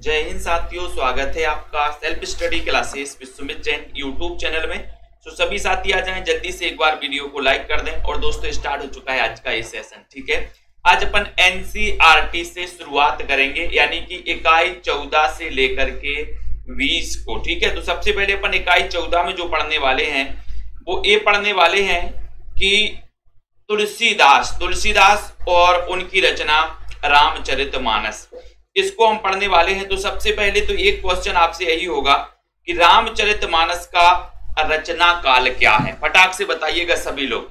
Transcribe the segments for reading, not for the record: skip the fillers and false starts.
जय हिंद साथियों, स्वागत है आपका self study classes with Sumit Jain YouTube channel में। तो सभी साथी आ जाएं, जल्दी से एक बार वीडियो को लाइक कर दें। और दोस्तों स्टार्ट हो चुका है आज का ये सेशन, ठीक है। आज अपन एनसीईआरटी से शुरुआत करेंगे, यानी कि इकाई 14 से लेकर के 20 को, ठीक है। तो सबसे पहले अपन इकाई 14 में जो पढ़ने वाले हैं वो ये पढ़ने वाले हैं कि तुलसीदास और उनकी रचना रामचरितमानस, इसको हम पढ़ने वाले हैं। तो सबसे पहले तो एक क्वेश्चन आपसे यही होगा कि रामचरितमानस का रचना काल क्या है। फटाक से बताइएगा सभी लोग,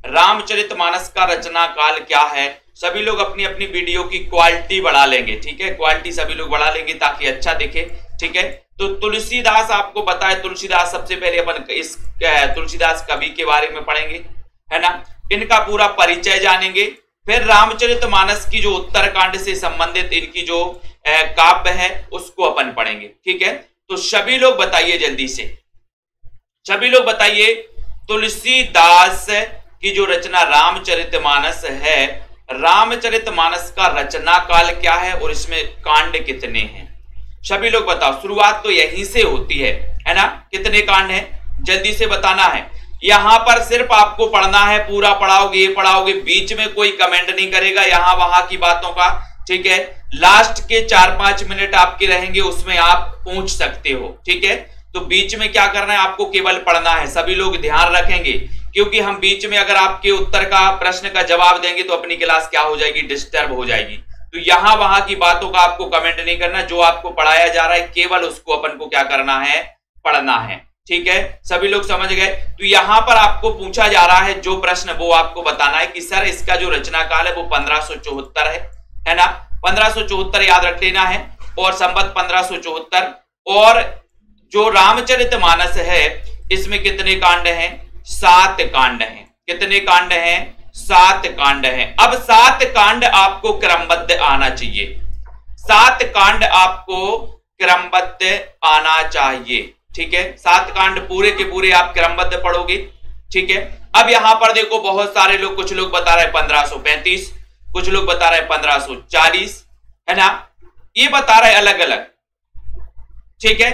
रामचरितमानस का रचना काल क्या है। सभी लोग अपनी अपनी वीडियो की क्वालिटी बढ़ा लेंगे, ठीक है। क्वालिटी सभी लोग बढ़ा लेंगे ताकि अच्छा दिखे, ठीक है। तो तुलसीदास आपको पता है, तुलसीदास सबसे पहले अपन इस तुलसीदास कवि के बारे में पढ़ेंगे, है ना। इनका पूरा परिचय जानेंगे। फिर रामचरितमानस की जो उत्तरकांड से संबंधित इनकी जो काव्य है उसको अपन पढ़ेंगे, ठीक है। तो सभी लोग बताइए जल्दी से, सभी लोग बताइए तुलसीदास की जो रचना रामचरितमानस है, रामचरितमानस का रचना काल क्या है और इसमें कांड कितने हैं। सभी लोग बताओ, शुरुआत तो यहीं से होती है ना। कितने कांड हैं जल्दी से बताना है। यहां पर सिर्फ आपको पढ़ना है, पूरा पढ़ाओगे ये पढ़ाओगे, बीच में कोई कमेंट नहीं करेगा यहां वहां की बातों का, ठीक है। लास्ट के 4-5 मिनट आपके रहेंगे, उसमें आप पूछ सकते हो, ठीक है। तो बीच में क्या करना है, आपको केवल पढ़ना है। सभी लोग ध्यान रखेंगे, क्योंकि हम बीच में अगर आपके उत्तर का प्रश्न का जवाब देंगे तो अपनी क्लास क्या हो जाएगी, डिस्टर्ब हो जाएगी। तो यहां वहां की बातों का आपको कमेंट नहीं करना, जो आपको पढ़ाया जा रहा है केवल उसको अपन को क्या करना है, पढ़ना है, ठीक है। सभी लोग समझ गए। तो यहां पर आपको पूछा जा रहा है जो प्रश्न, वो आपको बताना है कि सर इसका जो रचना काल है वो 1574 है ना। 1574 याद रख लेना है, और संवत 1574। और जो रामचरितमानस है इसमें कितने कांड हैं, 7 कांड हैं। कितने कांड हैं, 7 कांड हैं। अब 7 कांड आपको क्रमबद्ध आना चाहिए, 7 कांड आपको क्रमबद्ध आना चाहिए, ठीक है। 7 कांड पूरे के पूरे आप क्रमबद्ध पढ़ोगे, ठीक है। अब यहां पर देखो बहुत सारे लोग, कुछ लोग बता रहे हैं 1535, कुछ लोग बता रहे हैं 1540, है ना। ये बता रहे हैं अलग अलग, ठीक है।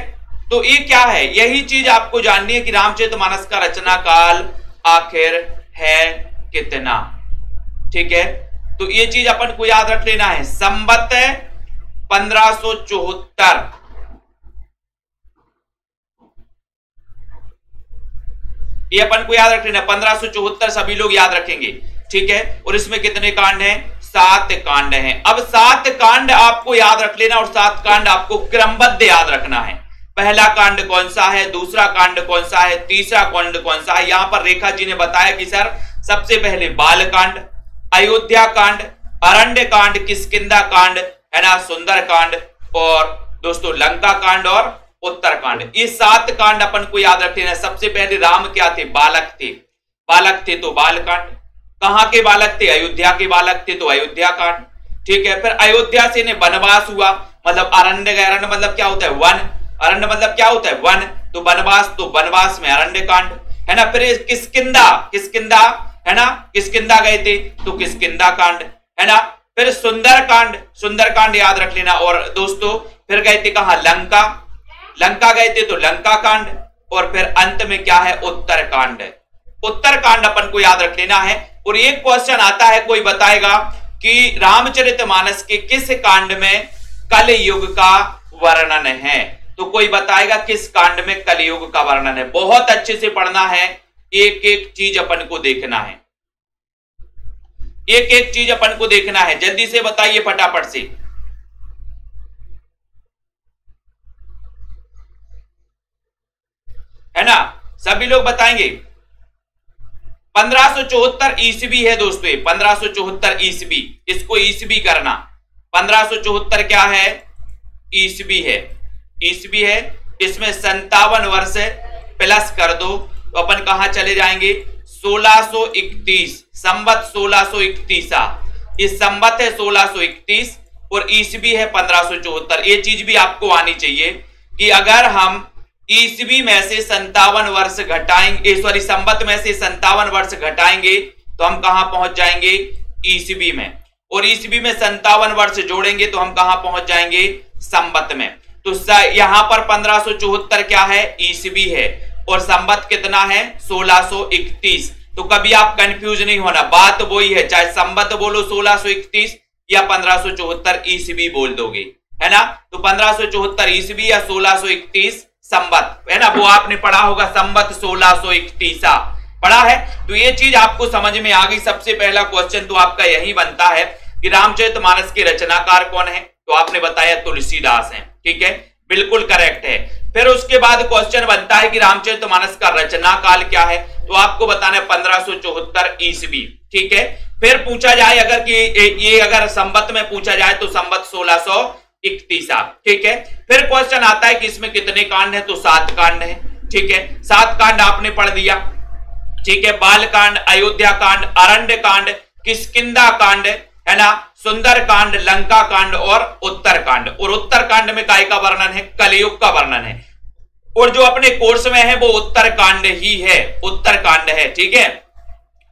तो ये क्या है, यही चीज आपको जाननी है कि रामचरितमानस का रचना काल आखिर है कितना, ठीक है। तो ये चीज अपन को याद रख लेना है। संवत 1574, ये अपन को याद रख लेना, 1574 सभी लोग याद रखेंगे, ठीक है। और इसमें कितने कांड हैं, 7 कांड हैं। अब 7 कांड आपको याद रख लेना, और 7 कांड आपको क्रमबद्ध याद रखना है। पहला कांड कौन सा है, दूसरा कांड कौन सा है, तीसरा कांड कौन सा है। यहां पर रेखा जी ने बताया कि सर सबसे पहले बाल कांड, अयोध्या कांड, अरण्य कांड, किष्किंधा कांड, है ना, सुंदर कांड, और दोस्तों लंका कांड और उत्तरकांड। ये 7 कांड अपन को याद रख लेना। सबसे पहले राम क्या थे, बालक थे, बालक थे तो बाल कांड। कहां के बालक थे, अयोध्या के बालक थे तो अयोध्या कांड, ठीक है। फिर अयोध्या से वनवास हुआ, मतलब अरण्य, अरण्य मतलब क्या होता है, वन, अरण्य मतलब क्या होता है, वन, तो वनवास, तो वनवास में अरण्य कांड, है ना। फिर किष्किंधा, किष्किंधा, है ना, किष्किंधा गए थे तो किष्किंधा कांड, है ना। फिर सुंदर कांड, सुंदर कांड याद रख लेना। और दोस्तों फिर गए थे कहां, लंका, लंका गए थे तो लंका कांड। और फिर अंत में क्या है, उत्तरकांड, उत्तरकांड अपन को याद रख लेना है। और एक क्वेश्चन आता है, कोई बताएगा कि रामचरितमानस के किस कांड में कलयुग का वर्णन है। तो कोई बताएगा किस कांड में कलयुग का वर्णन है। बहुत अच्छे से पढ़ना है, एक एक चीज अपन को देखना है, एक एक चीज अपन को देखना है। जल्दी से बताइए फटाफट से, है ना। सभी लोग बताएंगे। 1574 ईस्वी है दोस्तों, 1574 ईस्वी, इसको ईस्वी करना। 1574 क्या है, ईस्वी है, ईस्वी है। इसमें 57 वर्ष प्लस कर दो तो अपन कहां चले जाएंगे, 1631, संवत 1631। इस संवत है 1631 और ईस्वी है 1574। ये चीज भी आपको आनी चाहिए कि अगर हम ईस्वी में से 57 वर्ष घटाएंगे, सॉरी संवत में से 57 वर्ष घटाएंगे तो हम कहां पहुंच जाएंगे, ईस्वी में। और ईस्वी में 57 वर्ष जोड़ेंगे तो हम कहां पहुंच जाएंगे, संवत में। तो यहां पर 1574 क्या है, ईसवी है, और संवत कितना है 1631। तो कभी आप कंफ्यूज नहीं होना, बात वही है, चाहे संवत बोलो 1631 या 1574 ईसवी बोल दोगे, है ना। तो 1574 ईसवी या 1631 संवत, है ना, वो आपने पढ़ा होगा, संवत 1631 पढ़ा है। तो ये चीज आपको समझ में आ गई। सबसे पहला क्वेश्चन तो आपका यही बनता है कि रामचरितमानस के रचनाकार कौन है, तो आपने बताया तुलसीदास हैं, ठीक है, बिल्कुल करेक्ट है। फिर उसके बाद क्वेश्चन बनता है कि रामचरितमानस का रचना काल क्या है, तो आपको बताना है 1574 ईसवी, ठीक है। फिर पूछा जाए अगर कि ये अगर संवत में पूछा जाए तो संवत 1631, ठीक है। फिर क्वेश्चन आता है कि इसमें कितने कांड है, तो 7 कांड है, ठीक है। 7 कांड आपने पढ़ दिया, ठीक है। बाल कांड, अयोध्या कांड, अरण्य कांड, किष्किंधा कांड, है ना, सुंदर कांड, लंका कांड और उत्तर कांड। और उत्तर कांड में काय का वर्णन है, कलयुग का वर्णन है, और जो अपने कोर्स में है वो उत्तर कांड ही है, उत्तर कांड है, ठीक है।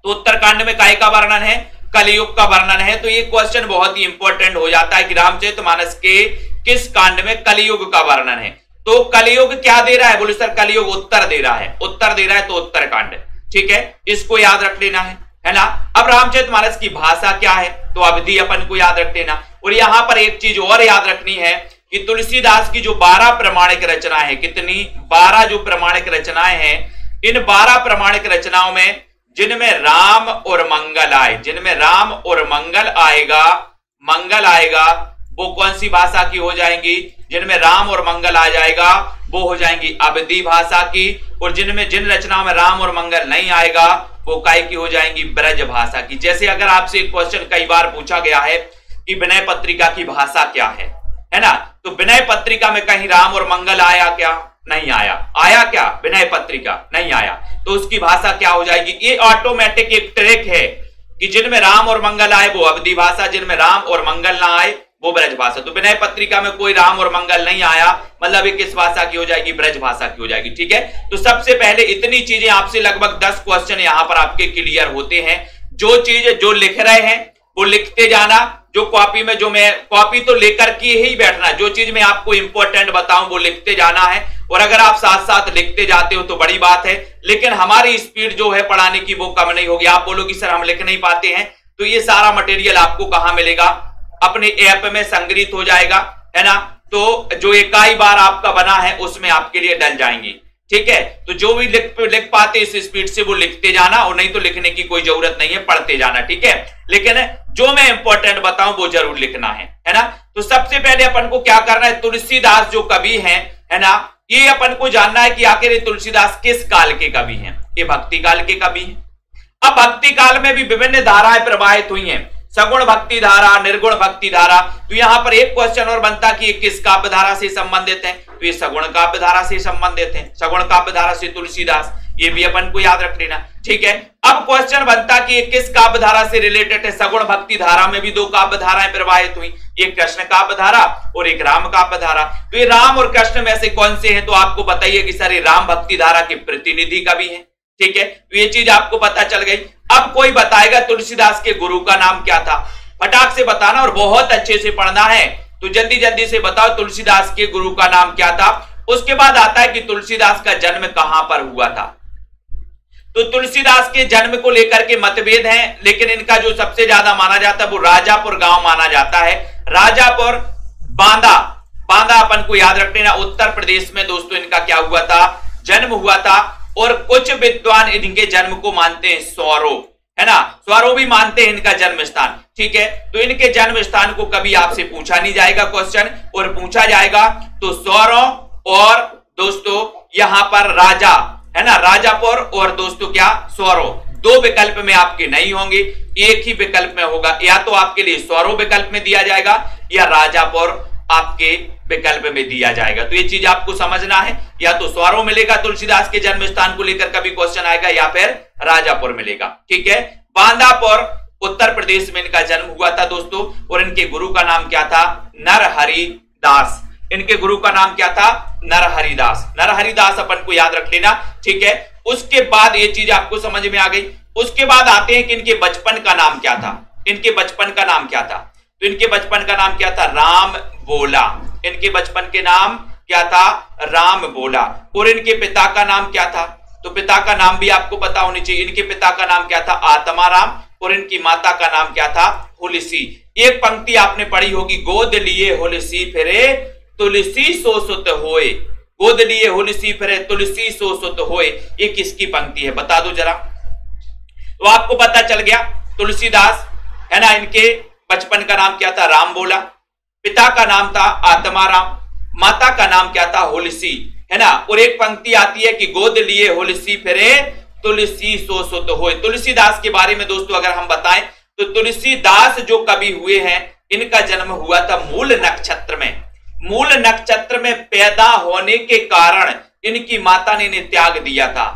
तो उत्तर कांड में काय का वर्णन है, कलयुग का वर्णन है। तो ये क्वेश्चन बहुत ही इंपॉर्टेंट हो जाता है कि रामचरितमानस के किस कांड में कलयुग का वर्णन है। तो कलयुग क्या दे रहा है, बोले सर कलयुग उत्तर दे रहा है, उत्तर दे रहा है तो उत्तर कांड, ठीक है, इसको याद रख लेना है ना। अब रामचरितमानस की भाषा क्या है, तो अवधि अपन को याद रख लेना। और यहां पर एक चीज और याद रखनी है कि तुलसीदास की जो 12 प्रमाणिक रचनाएं हैं, कितनी 12 जो प्रमाणिक रचनाएं हैं, इन 12 प्रमाणिक रचनाओं में जिनमें राम और मंगल आए, जिनमें राम और मंगल आएगा वो कौन सी भाषा की हो जाएंगी, जिनमें राम और मंगल आ जाएगा वो हो जाएंगी अवधी भाषा की। और जिन रचनाओं में राम और मंगल नहीं आएगा वो काय की हो जाएंगी, ब्रज भाषा की। जैसे अगर आपसे एक क्वेश्चन कई बार पूछा गया है कि विनय पत्रिका की भाषा क्या है ना, तो विनय पत्रिका में कहीं राम और मंगल आया क्या, नहीं आया, आया क्या, विनय पत्रिका नहीं आया, तो उसकी भाषा क्या हो जाएगी। ये ऑटोमेटिक एक ट्रिक है कि जिनमें राम और मंगल आए वो अवधी भाषा, जिनमें राम और मंगल ना आए वो ब्रज भाषा। तो विनय पत्रिका में कोई राम और मंगल नहीं आया, मतलब ये किस भाषा की हो जाएगी, ब्रज भाषा की हो जाएगी, ठीक है। तो सबसे पहले इतनी चीजें आपसे लगभग 10 क्वेश्चन यहां पर आपके क्लियर होते हैं। जो चीज जो लिख रहे हैं वो लिखते जाना, जो कॉपी में, जो मैं कॉपी तो लेकर के ही बैठना, जो चीज मैं आपको इंपॉर्टेंट बताऊं वो लिखते जाना है। और अगर आप साथ साथ लिखते जाते हो तो बड़ी बात है, लेकिन हमारी स्पीड जो है पढ़ाने की वो कम नहीं होगी। आप बोलोगे सर हम लिख नहीं पाते हैं, तो ये सारा मटेरियल आपको कहां मिलेगा, अपने ऐप में संग्रहित हो जाएगा, है ना। तो जो इकाई बार आपका बना है उसमें आपके लिए डल जाएंगी, ठीक है। तो जो भी लिख पाते इस स्पीड से वो लिखते जाना, और नहीं तो लिखने की कोई जरूरत नहीं है, पढ़ते जाना, ठीक है। लेकिन जो मैं इंपॉर्टेंट बताऊं वो जरूर लिखना है ना। तो सबसे पहले अपन को क्या करना है, तुलसीदास जो कवि हैं, है ना, ये अपन को जानना है कि आखिर ये तुलसीदास किस काल के कवि हैं। ये भक्ति काल के कवि हैं। अब भक्ति काल में भी विभिन्न धाराएं प्रवाहित हुई हैं, सगुण भक्ति धारा, निर्गुण भक्ति धारा। तो यहां पर एक क्वेश्चन और बनता कि ये किस काव्य धारा से संबंधित है, तो ये सगुण काव्य धारा से संबंधित है, सगुण काव्य धारा से तुलसीदास, ये भी अपन को याद रख लेना, ठीक है। अब क्वेश्चन बनता कि ये किस काव्य धारा से रिलेटेड है। सगुण भक्ति धारा में भी 2 काव्य धाराएं प्रवाहित हुई, एक कृष्ण काव्य धारा और एक राम काव्य धारा। तो ये राम और कृष्ण में से कौन से हैं, तो आपको बताइए कि सर ये राम भक्ति धारा के प्रतिनिधि कवि हैं, ठीक है। तो ये चीज आपको पता चल गई। अब कोई बताएगा तुलसीदास के गुरु का नाम क्या था, फटाक से बताना और बहुत अच्छे से पढ़ना है। तो जल्दी जल्दी से बताओ तुलसीदास के गुरु का नाम क्या था। उसके बाद आता है कि तुलसीदास का जन्म कहां पर हुआ था। तो तुलसीदास के जन्म को लेकर के मतभेद हैं, लेकिन इनका जो सबसे ज्यादा माना जाता है वो राजापुर गांव माना जाता है। राजापुर, बांदा, बांदा अपन को याद रख लेना, उत्तर प्रदेश में दोस्तों इनका क्या हुआ था, जन्म हुआ था। और कुछ विद्वान इनके जन्म को मानते हैं स्वरो, है ना, स्वरो भी मानते हैं इनका जन्म स्थान, ठीक है। तो इनके जन्म स्थान को कभी आपसे पूछा नहीं जाएगा क्वेश्चन, और पूछा जाएगा तो स्वरो और दोस्तों यहां पर राजा, है ना, राजापुर और दोस्तों क्या स्वरो, 2 विकल्प में आपके नहीं होंगे, एक ही विकल्प में होगा। या तो आपके लिए स्वरो विकल्प में दिया जाएगा या राजापुर आपके विकल्प में दिया जाएगा। तो ये चीज आपको समझना है, या तो स्वरो मिलेगा तुलसीदास के जन्म स्थान को लेकर कभी क्वेश्चन आएगा, या फिर राजापुर मिलेगा, ठीक है। बांदापुर उत्तर प्रदेश में इनका जन्म हुआ था दोस्तों, और इनके गुरु का नाम क्या था, नरहरिदास। इनके गुरु का नाम क्या था, नरहरिदास। नरहरिदास अपन को याद रख लेना, ठीक है। उसके बाद ये चीज आपको समझ में आ गई। उसके बाद आते हैं कि इनके बचपन का नाम क्या था। इनके बचपन का नाम क्या था, तो इनके बचपन का नाम क्या था, राम बोला। इनके बचपन के नाम क्या था? राम बोला। और इनके पिता का नाम क्या था? तो पिता का नाम भी आपको पता होनी चाहिए। इनके पिता का नाम क्या था? आत्माराम। और इनकी माता का नाम क्या था? हुलसी। एक पंक्ति आपने पढ़ी होगी, गोद लिए हुलसी फिरे तुलसी सो सुत होए। गोद लिए हुलसी फिरे तुलसी सो सुत होए, ये किसकी पंक्ति है? बता दो जरा। तो आपको पता चल गया, तुलसीदास है ना, इनके बचपन का नाम क्या था? राम बोला। पिता का नाम था आत्माराम, माता का नाम क्या था? हुलसी, है ना। और एक पंक्ति आती है कि गोद लिए हुलसी फिरे तुलसी सो सुत होए। तुलसीदास के बारे में दोस्तों अगर हम बताएं तो तुलसीदास जो कवि हुए हैं, इनका जन्म हुआ था मूल नक्षत्र में। मूल नक्षत्र में पैदा होने के कारण इनकी माता ने इन्हें त्याग दिया था।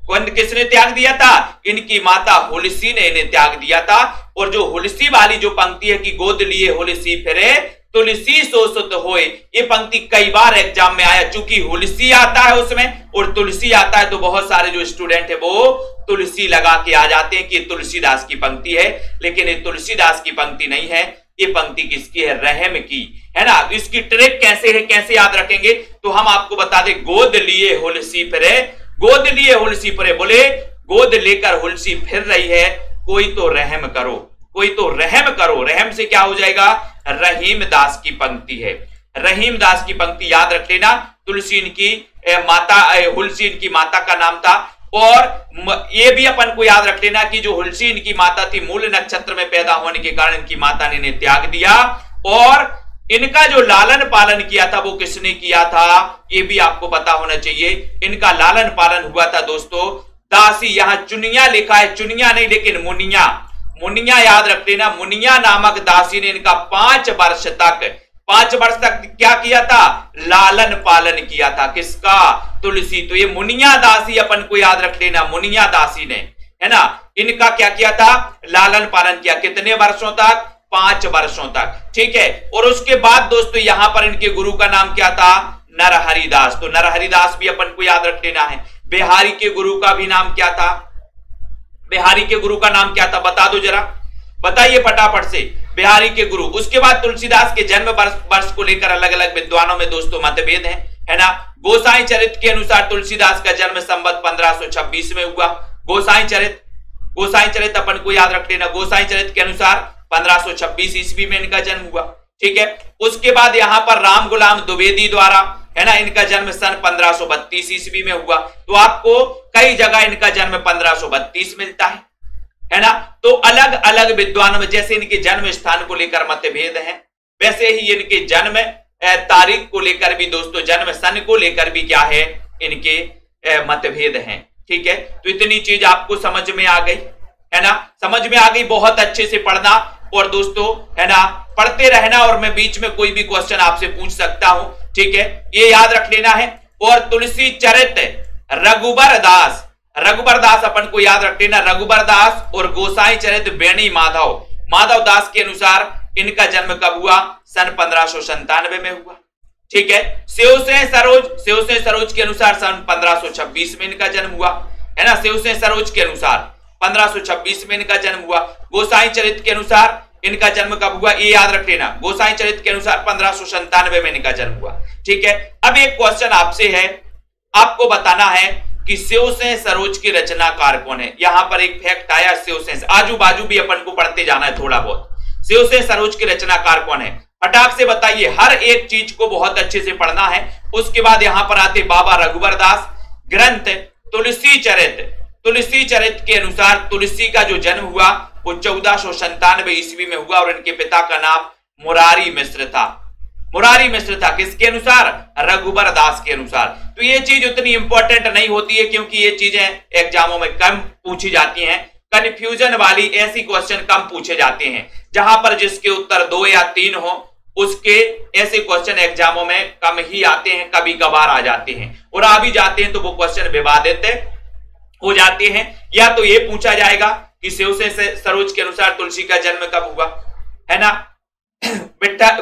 किसने त्याग दिया था? इनकी माता हुलसी ने इन्हें त्याग दिया था। और जो हुलसी वाली जो पंक्ति है कि गोद लिए हुलसी फिरे तुलसी सो सुत होए, ये पंक्ति कई बार एग्जाम में आया। चूंकि हुलसी आता है उसमें और तुलसी आता है तो बहुत सारे जो स्टूडेंट है वो तुलसी लगा के आ जाते हैं कि तुलसीदास की पंक्ति है, लेकिन ये तुलसीदास की पंक्ति नहीं है। ये पंक्ति किसकी है? रहम की, है ना। तो इसकी ट्रिक कैसे है, कैसे याद रखेंगे? तो हम आपको बता दें, गोद लिए हुलसी फिरे, गोद लिए हुलसी फिरे, बोले गोद लेकर हुलसी फिर रही है, कोई तो रहम करो, कोई तो रहम करो। रहम से क्या हो जाएगा? रहीम दास की पंक्ति है। रहीम दास की पंक्ति याद रख लेना। तुलसी इनकी माता, हुलसी इनकी माता का नाम था। और ये भी अपन को याद रख लेना कि जो हुलसी इनकी माता थी, मूल नक्षत्र में पैदा होने के कारण इनकी माता ने इन्हें त्याग दिया। और इनका जो लालन पालन किया था वो किसने किया था? ये भी आपको पता होना चाहिए। इनका लालन पालन हुआ था दोस्तों दासी, यहां चुनिया लिखा है, चुनिया नहीं लेकिन मुनिया, मुनिया याद रख लेना। मुनिया नामक दासी ने इनका 5 वर्ष तक क्या किया था? लालन पालन किया था। किसका? तुलसी। तो ये मुनिया दासी अपन को याद रख लेना, मुनिया दासी ने, है ना, इनका क्या किया था? लालन पालन किया। कितने वर्षों तक? 5 वर्षों तक, ठीक है। और उसके बाद दोस्तों यहां पर इनके गुरु का नाम क्या था? नरहरिदास। तो नरहरिदास भी अपन को याद रख लेना है। बिहारी के गुरु का भी नाम क्या था? बिहारी के गुरु का नाम क्या था? बता दो जरा, बताइए फटाफट से। बिहारी के गुरु। उसके बाद तुलसीदास के जन्म वर्ष को लेकर अलग अलग विद्वानों में दोस्तों मतभेद है ना। गोसाई चरित के अनुसार तुलसीदास का जन्म संवत 1526 में हुआ। गोसाई चरित अपन को याद रख लेना। गोसाई चरित के अनुसार 1526 ईस्वी में इनका जन्म हुआ, ठीक है। उसके बाद यहां पर राम गुलाम द्विवेदी द्वारा, है ना, इनका जन्म सन 1532 ईस्वी में हुआ। तो आपको कई जगह इनका जन्म 1532 मिलता है ना। तो अलग अलग विद्वानों में जैसे इनके जन्म स्थान को लेकर मतभेद है, वैसे ही इनके जन्म तारीख को लेकर भी दोस्तों, जन्म सन को लेकर भी क्या है, इनके मतभेद हैं, ठीक है। तो इतनी चीज आपको समझ में आ गई, है ना, समझ में आ गई। बहुत अच्छे से पढ़ना और दोस्तों, है ना, पढ़ते रहना और मैं बीच में कोई भी क्वेश्चन आपसे पूछ सकता हूं, ठीक है, ये याद रख लेना है। और तुलसी चरित रघुबर दास, रघुबर दास अपन को याद रख लेना, रघुबर दास। और गोसाई चरित बेणी माधव दास के अनुसार इनका जन्म कब हुआ? सन 1597 में हुआ, ठीक है। सेव से सरोज के अनुसार सन 1526 में इनका जन्म हुआ, है ना। सेव से सरोज के अनुसार 1526 में इनका जन्म हुआ। गोसाई चरित के अनुसार इनका जन्म कब हुआ? ये याद रख लेना, गोसाई चरित के अनुसार 1597 में इनका जन्म हुआ, ठीक है। अब एक क्वेश्चन आपसे है, आपको बताना है कि सेव से सरोज की रचनाकार कौन है। यहां पर एक फैक्ट आया, सेव से आजू बाजू भी अपन को पढ़ते जाना है थोड़ा बहुत। सेव से सरोज की रचनाकार कौन है? फटाक से बताइए, हर एक चीज को बहुत अच्छे से पढ़ना है। उसके बाद यहां पर आते बाबा रघुबर दास। ग्रंथ तुलसी चरित के अनुसार तुलसी का जो जन्म हुआ वो 1497 ईस्वी में हुआ और इनके पिता का नाम मुरारी मिश्र था। मुरारी मिश्र था किसके अनुसार? रघुबर दास के अनुसार। तो ये चीज उतनी इंपॉर्टेंट नहीं होती है क्योंकि ये चीजें एग्जामों में कम पूछी जाती हैं। कंफ्यूजन वाली ऐसी क्वेश्चन कम पूछे जाते हैं, जहां पर जिसके उत्तर 2 या 3 हो, उसके ऐसे क्वेश्चन एग्जामों में कम ही आते हैं, कभी कभार आ जाते हैं। और आ भी जाते हैं तो वो क्वेश्चन विवादित हो जाते हैं। या तो ये पूछा जाएगा कि सेव से सरोज के अनुसार तुलसी का जन्म कब हुआ, है ना,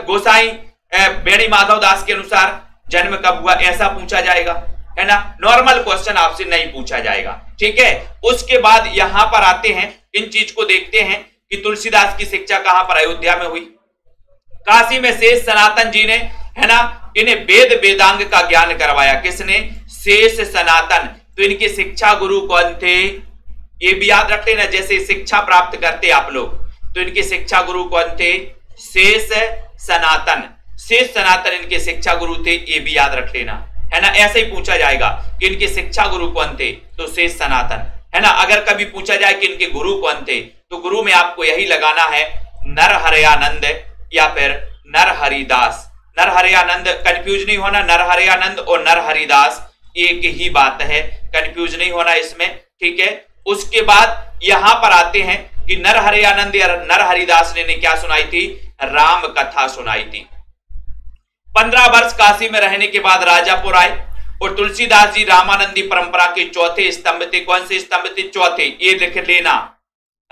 गोसाई बेणी माधव दास के अनुसार जन्म कब हुआ, ऐसा पूछा जाएगा, है ना। नॉर्मल क्वेश्चन आपसे नहीं पूछा जाएगा, ठीक है। उसके बाद यहां पर आते हैं, इन चीज को देखते हैं कि तुलसीदास की शिक्षा कहां पर? अयोध्या में हुई। काशी में शेष सनातन जी ने, है ना, इन्हें वेद वेदांग का ज्ञान करवाया। किसने? शेष सनातन। तो इनके शिक्षा गुरु कौन थे? ये भी याद रख लेना, जैसे शिक्षा प्राप्त करते आप लोग, तो इनके शिक्षा गुरु कौन थे? शेष सनातन। शेष सनातन इनके शिक्षा गुरु थे, ये भी याद रख लेना, है ना। ऐसे ही पूछा जाएगा कि इनके शिक्षा गुरु कौन थे, तो शेष सनातन, है ना। अगर कभी पूछा जाए कि इनके गुरु कौन थे, तो गुरु में आपको यही लगाना है नरहरयानंद या फिर नरहरिदास। नरहरयानंद, कंफ्यूज नहीं होना, नरहरयानंद और नरहरिदास एक ही बात है, कंफ्यूज नहीं होना इसमें, ठीक है। उसके बाद यहां पर आते हैं कि नरहरयानंद या नरहरिदास ने क्या सुनाई थी? राम कथा सुनाई थी। 15 वर्ष काशी में रहने के बाद राजापुर आए और तुलसीदास जी रामानंदी परंपरा के चौथे स्तंभ थे। कौन से स्तंभ थे? चौथे। ये लिख लेना,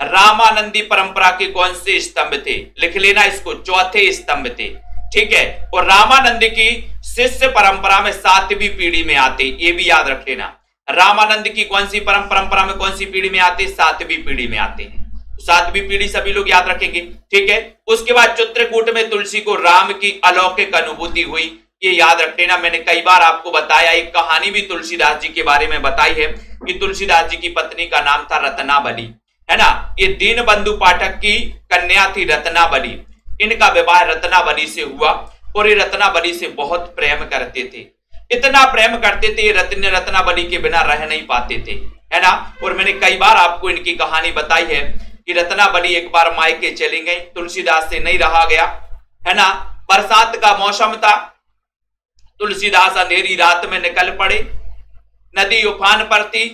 रामानंदी परंपरा के कौन से स्तंभ थे? लिख लेना इसको, चौथे स्तंभ थे, ठीक है। और रामानंद की शिष्य परंपरा में 7वीं पीढ़ी में आते, ये भी याद रख लेना। रामानंद की कौन सी परंपरा में कौन सी पीढ़ी में आते? 7वीं पीढ़ी में आते हैं। 7वीं पीढ़ी सभी लोग याद रखेंगे, ठीक है। उसके बाद चित्रकूट में तुलसी को राम की अलौकिक अनुभूति हुई, ये याद रख लेना। मैंने कई बार आपको बताया, एक कहानी भी तुलसीदास जी के बारे में बताई है कि तुलसीदास जी की पत्नी का नाम था रत्नावली, है ना। ये दीनबंधु पाठक की कन्या थी रत्नावली। इनका विवाह रत्नावली से हुआ और ये रत्नावली से बहुत प्रेम करते थे, इतना प्रेम करते थे रत्नावली के बिना रह नहीं पाते थे, है ना। और मैंने कई बार आपको इनकी कहानी बताई है कि रत्नावली एक बार मायके चली गई, तुलसीदास से नहीं रहा गया, है ना। बरसात का मौसम था, तुलसीदास अंधेरी रात में निकल पड़े, नदी उफान पर थी,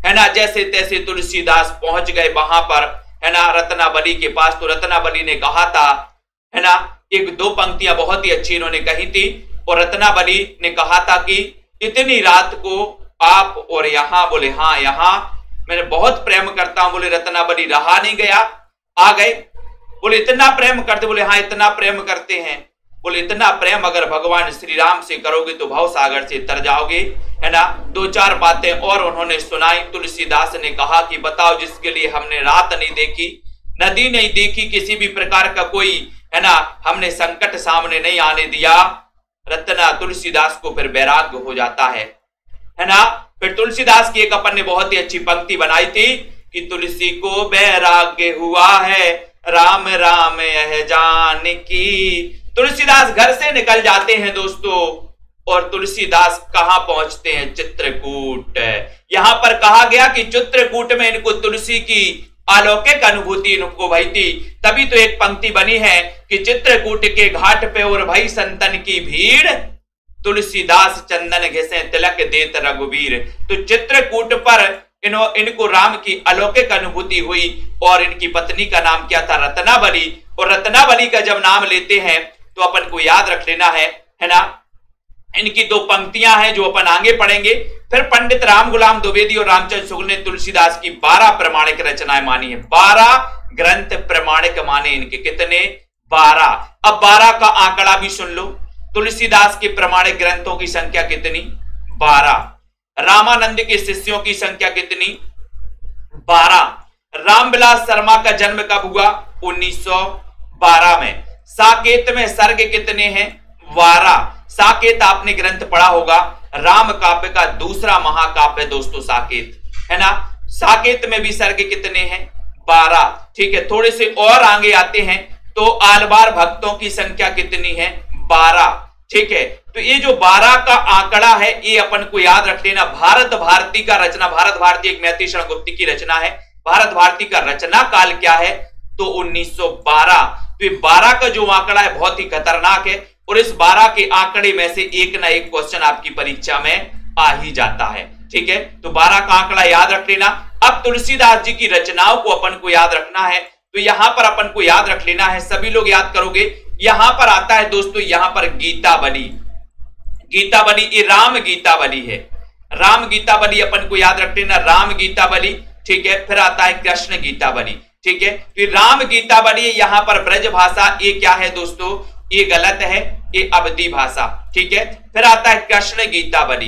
है ना। जैसे तैसे तुलसीदास पहुंच गए वहां पर, है ना, रत्नावली के पास। तो रत्नावली ने कहा था, है ना, एक दो पंक्तियां बहुत ही अच्छी इन्होंने कही थी। और रत्नावली ने कहा था कि इतनी रात को आप और यहां, बोले हाँ यहां मैंने बहुत प्रेम करता हूं। बोले रत्नावली रहा नहीं गया, आ गए। बोले इतना प्रेम करते? बोले हाँ इतना प्रेम करते हैं। बोले इतना प्रेम अगर भगवान श्री राम से करोगे तो भव सागर से तर जाओगे, है ना। 2-4 बातें और उन्होंने सुनाई। तुलसीदास ने कहा कि बताओ, जिसके लिए हमने रात नहीं देखी, नदी नहीं देखी, किसी भी प्रकार का कोई, है ना, हमने संकट सामने नहीं आने दिया। रत्ना तुलसीदास को फिर वैराग्य हो जाता है ना। फिर तुलसीदास की एक अपन ने बहुत ही अच्छी पंक्ति बनाई थी कि तुलसी को वैराग्य हुआ है, राम राम यह जानकी। तुलसीदास घर से निकल जाते हैं दोस्तों, और तुलसीदास कहां पहुंचते हैं? चित्रकूट। यहां पर कहा गया कि चित्रकूट में इनको तुलसी की अलौकिक अनुभूति इनको भई थी। तभी तो एक पंक्ति बनी है कि चित्रकूट के घाट पे और भई संतन की भीड़, तुलसीदास चंदन घिसे तिलक देत रघुवीर। तो चित्रकूट पर इनको राम की अलौकिक अनुभूति हुई और इनकी पत्नी का नाम क्या था? रत्नावली। और रत्नावली का जब नाम लेते हैं तो अपन को याद रख लेना है ना। इनकी 2 पंक्तियां हैं जो अपन आगे पढ़ेंगे। फिर पंडित राम गुलाम द्विवेदी और रामचंद्र शुक्ल ने तुलसीदास की 12 प्रमाणिक रचनाएं मानी है। 12 ग्रंथ प्रमाणिक माने इनके। कितने? 12। अब 12 का आंकड़ा भी सुन लो। तुलसीदास के प्रमाणिक ग्रंथों की संख्या कितनी? 12। रामानंद के शिष्यों की संख्या कितनी? 12। रामविलास शर्मा का जन्म कब हुआ? 1912 में। साकेत में सर्ग कितने हैं? 12। साकेत आपने ग्रंथ पढ़ा होगा, राम काव्य का दूसरा महाकाव्य दोस्तों साकेत, है ना। साकेत में भी सर्ग कितने हैं? 12। ठीक है, थोड़े से और आगे आते हैं तो आलवार भक्तों की संख्या कितनी है? 12। ठीक है, तो ये जो 12 का आंकड़ा है ये अपन को याद रख लेना। भारत भारती का रचना, भारत भारती एक मैत्री शरण गुप्ती की रचना है। भारत भारती का रचना काल क्या है? तो 1912। तो ये 12 का जो आंकड़ा है बहुत ही खतरनाक है और इस 12 के आंकड़े में से एक ना एक क्वेश्चन आपकी परीक्षा में आ ही जाता है। ठीक है, तो 12 का आंकड़ा याद रख लेना। अब तुलसीदास जी की रचनाओं को अपन को याद रखना है, तो यहां पर अपन को याद रख लेना है, सभी लोग याद करोगे। यहां पर आता है दोस्तों, यहां पर गीतावली। गीतावली ये राम गीतावली है। राम गीतावली अपन को याद रख लेना, राम गीतावली। ठीक है, फिर आता है कृष्ण गीतावली। ठीक है, फिर राम गीतावली यहां पर ब्रज भाषा, ये क्या है दोस्तों? ये गलत है, ये अवधी भाषा। ठीक है, फिर आता है कृष्ण गीतावली।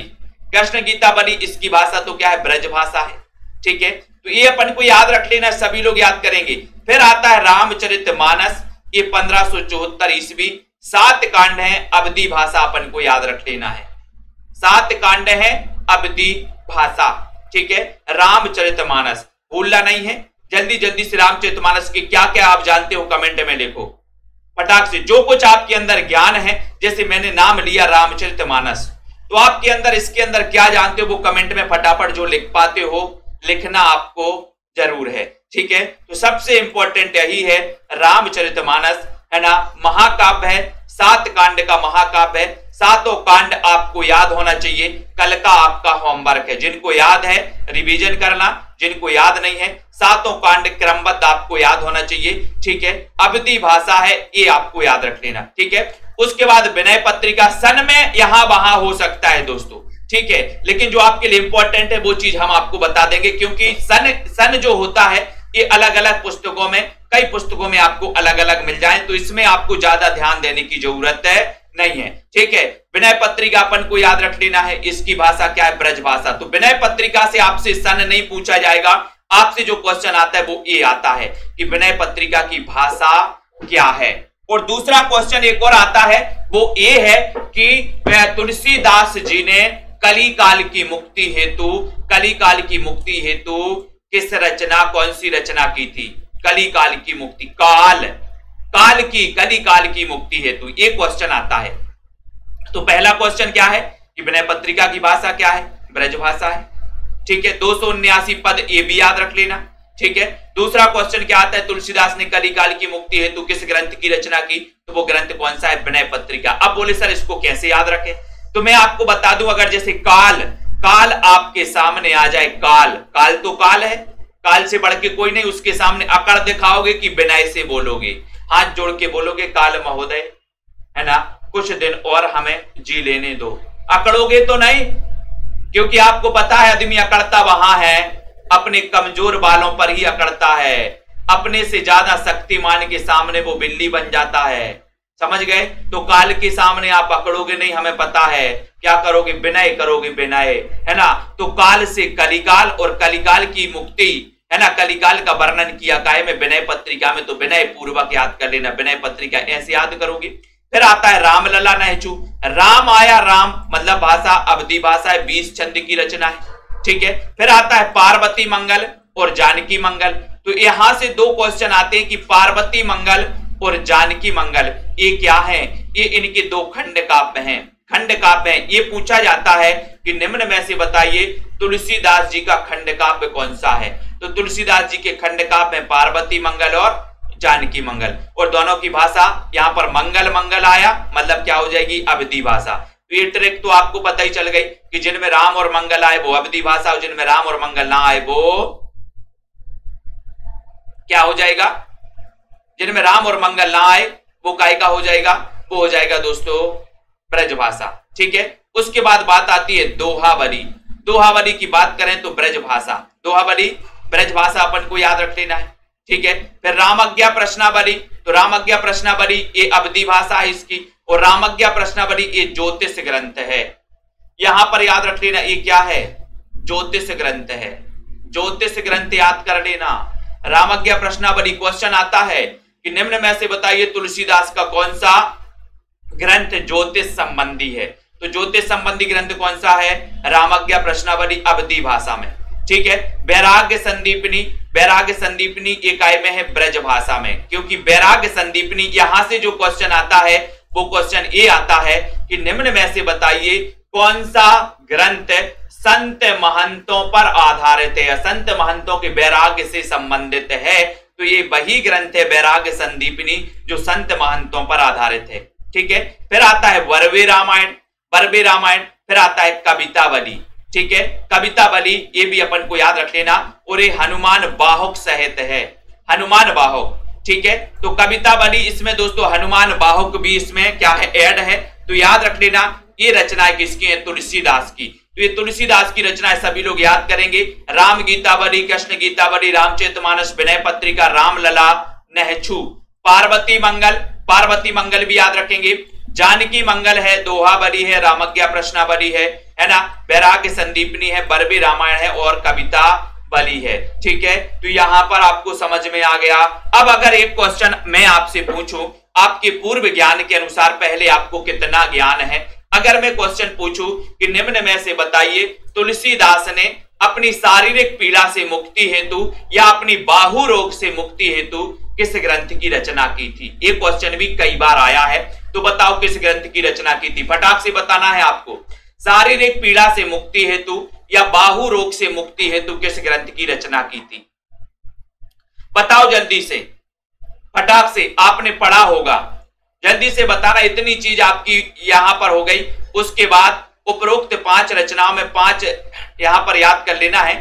कृष्ण गीतावली इसकी भाषा तो क्या है? ब्रज भाषा है। ठीक है, तो ये अपन को याद रख लेना, सभी लोग याद करेंगे। फिर आता है रामचरितमानस। ये 1574 ईस्वी। 7 कांड हैं, अवधी भाषा अपन को याद रख लेना है। 7 कांड हैं अवधी भाषा, ठीक है। रामचरितमानस भूलना नहीं है। जल्दी जल्दी से रामचरितमानस के क्या क्या आप जानते हो कमेंट में लिखो फटाक से। जो कुछ आपके अंदर ज्ञान है, जैसे मैंने नाम लिया रामचरितमानस, तो आपके अंदर इसके अंदर क्या जानते हो वो कमेंट में फटाफट जो लिख पाते हो लिखना आपको जरूर है, ठीक है। तो सबसे इंपॉर्टेंट यही है रामचरितमानस, है ना, महाकाव्य है, 7 कांड का महाकाव्य है। 7 कांड आपको याद होना चाहिए। कल का आपका होमवर्क है, जिनको याद है रिवीजन करना, जिनको याद नहीं है 7 कांड क्रमबद्ध आपको याद होना चाहिए, ठीक है। अवधी भाषा है, ये आपको याद रख लेना, ठीक है। उसके बाद विनय पत्रिका, सन में यहां वहां हो सकता है दोस्तों, ठीक है, लेकिन जो आपके लिए इंपॉर्टेंट है वो चीज हम आपको बता देंगे, क्योंकि सन जो होता है ये अलग अलग पुस्तकों में, कई पुस्तकों में आपको अलग अलग मिल जाए, तो इसमें आपको ज्यादा ध्यान देने की जरूरत नहीं है, ठीक है। विनय पत्रिका अपन को याद रख लेना है, इसकी भाषा क्या है, ब्रज भाषा। तो विनय पत्रिका से आपसे सन नहीं पूछा जाएगा, आपसे जो क्वेश्चन आता है वो ये आता है कि विनय पत्रिका की भाषा क्या है। और दूसरा क्वेश्चन एक और आता है, वो ये है कि तुलसीदास जी ने कलिकाल की मुक्ति हेतु किस रचना, कौन सी रचना की थी? कलिकाल की मुक्ति, कलिकाल की मुक्ति हेतु, ये क्वेश्चन आता है। तो पहला क्वेश्चन क्या है कि विनय पत्रिका की भाषा क्या है, ब्रज भाषा है, ठीक है। 279 पद, ये भी याद रख लेना, ठीक है। दूसरा क्वेश्चन क्या आता है, तुलसीदास ने कलिकाल की मुक्ति हेतु किस ग्रंथ की रचना की? तो वो ग्रंथ कौन सा है, विनय पत्रिका। अब बोले सर इसको कैसे याद रखें? तो मैं आपको बता दूं, अगर जैसे काल आपके सामने आ जाए, काल तो काल है, काल से बढ़ के कोई नहीं, उसके सामने अकड़ दिखाओगे कि विनय से बोलोगे, हाथ जोड़ के बोलोगे काल महोदय, है ना, कुछ दिन और हमें जी लेने दो। अकड़ोगे तो नहीं, क्योंकि आपको पता है आदमी अकड़ता वहां है, अपने कमजोर बालों पर ही अकड़ता है, अपने से ज्यादा शक्तिमान के सामने वो बिल्ली बन जाता है, समझ गए। तो काल के सामने आप अकड़ोगे नहीं, हमें पता है क्या करोगे, विनय करोगे, विनय, है ना। तो काल से कलिकाल, और कलिकाल की मुक्ति, है ना, कलिकाल का वर्णन किया काय में विनय पत्रिका में, तो विनय पूर्वक याद कर लेना, विनय पत्रिका ऐसे याद करोगे। फिर आता है रामलला नहचू, राम आया, राम मतलब भाषा अवधी भाषा है, 20 छंद की रचना है, ठीक है। फिर आता है पार्वती मंगल और जानकी मंगल। तो यहां से 2 क्वेश्चन आते हैं कि पार्वती मंगल और जानकी मंगल ये क्या है? ये इनके 2 खंड काव्य हैं, ये पूछा जाता है कि निम्न में से बताइए तुलसीदास जी का खंड काव्य कौन सा है? तो तुलसीदास जी के खंड काव्य में पार्वती मंगल और जानकी मंगल, और दोनों की भाषा यहां पर मंगल आया, मतलब क्या हो जाएगी, अवधी भाषा। तो ये ट्रिक तो आपको पता ही चल गई कि जिनमें राम और मंगल आए वो अवधी भाषा, और जिनमें राम और मंगल ना आए वो क्या हो जाएगा, जिनमें राम और मंगल ना आए वो काय का हो जाएगा, वो हो जाएगा दोस्तों ब्रज भाषा, ठीक है। उसके बाद बात आती है दोहावली की बात करें तो ब्रज भाषा, दोहावली ब्रज भाषा अपन को याद रख लेना है, ठीक है। फिर रामज्ञा प्रश्नावली, तो रामज्ञा प्रश्नावली ये अवधी भाषा है इसकी, और रामज्ञा प्रश्नावली ये ज्योतिष ग्रंथ है, यहां पर याद रख लेना ये क्या है, ज्योतिष ग्रंथ है, ज्योतिष ग्रंथ याद कर लेना। रामज्ञा प्रश्नावली क्वेश्चन आता है कि निम्न में से बताइए तुलसीदास का कौन सा ग्रंथ ज्योतिष संबंधी है? तो ज्योतिष संबंधी ग्रंथ कौन सा है, रामज्ञा प्रश्नावली अवधी भाषा में, ठीक है। वैराग्य संदीपनी एक आय में है ब्रज भाषा में, क्योंकि वैराग्य संदीपनी यहां से जो क्वेश्चन आता है वो क्वेश्चन ये आता है कि निम्न में से बताइए कौन सा ग्रंथ संत महंतों पर आधारित है, संत महंतों के वैराग्य से संबंधित है। तो ये वही ग्रंथ है वैराग्य संदीपनी जो संत महंतों पर आधारित है, ठीक है। फिर आता है वर्वे रामायण, फिर आता है कवितावली, ठीक है। कवितावली ये भी अपन को याद रख लेना, और ये हनुमान बाहुक सहित है, हनुमान बाहुक, ठीक है। तो कवितावली इसमें दोस्तों हनुमान बाहुक भी इसमें क्या है, ऐड है। तो याद रख लेना ये रचनाएं किसकी है, तुलसीदास की। तो ये तुलसीदास की रचनाएं सभी लोग याद करेंगे, राम गीतावली, कृष्ण गीतावली, रामचरितमानस, विनय पत्रिका, रामलला, नहचू, पार्वती मंगल भी याद रखेंगे, जानकी मंगल है, दोहावली है, रामज्ञा प्रश्नावली है ना, वैराग्य संदीपनी है, बरबी रामायण है और कविता बलि है। ठीक है, तो यहां पर आपको समझ में आ गया। अब अगर एक क्वेश्चन मैं आपसे पूछूं, आपके पूर्व ज्ञान के अनुसार पहले आपको कितना ज्ञान है, अगर मैं क्वेश्चन पूछूं कि निम्न में से बताइए तुलसीदास ने अपनी शारीरिक पीड़ा से मुक्ति हेतु या अपनी बाहु रोग से मुक्ति हेतु किस ग्रंथ की रचना की थी। ये क्वेश्चन भी कई बार आया है, तो बताओ किस ग्रंथ की रचना की थी। फटाक से बताना है आपको, शारीरिक पीड़ा से मुक्ति हेतु या बाहु रोग से मुक्ति हेतु किस ग्रंथ की रचना की थी, बताओ जल्दी से, फटाक से, आपने पढ़ा होगा, जल्दी से बताना। इतनी चीज आपकी यहां पर हो गई। उसके बाद उपरोक्त 5 रचनाओं में 5 यहां पर याद कर लेना है।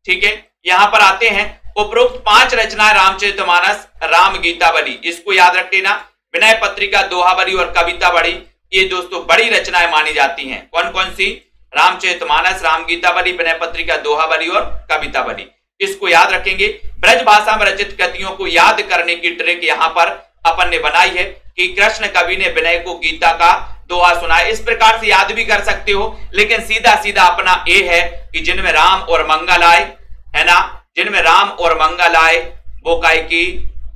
ठीक है, यहां पर आते हैं उपरोक्त 5 रचनाएं रामचरितमानस, राम गीतावली, इसको याद रख लेना। विनय पत्रिका, दोहावली और कवितावली, ये दोस्तों बड़ी रचनाएं मानी जाती हैं। कौन कौन सी? रामचरितमानस, राम गीतावली, विनय पत्रिका, दोहावली और कवितावली, इसको याद रखेंगे। ब्रज भाषा में रचित कृतियों को याद करने की ट्रिक यहां पर अपन ने बनाई है कि कृष्ण कवि ने विनय को गीता का दोहा सुनाया। इस प्रकार से याद भी कर सकते हो, लेकिन सीधा सीधा अपना ए है कि जिनमें राम और मंगल आए, है ना, जिनमें राम और मंगल आए वो काय की,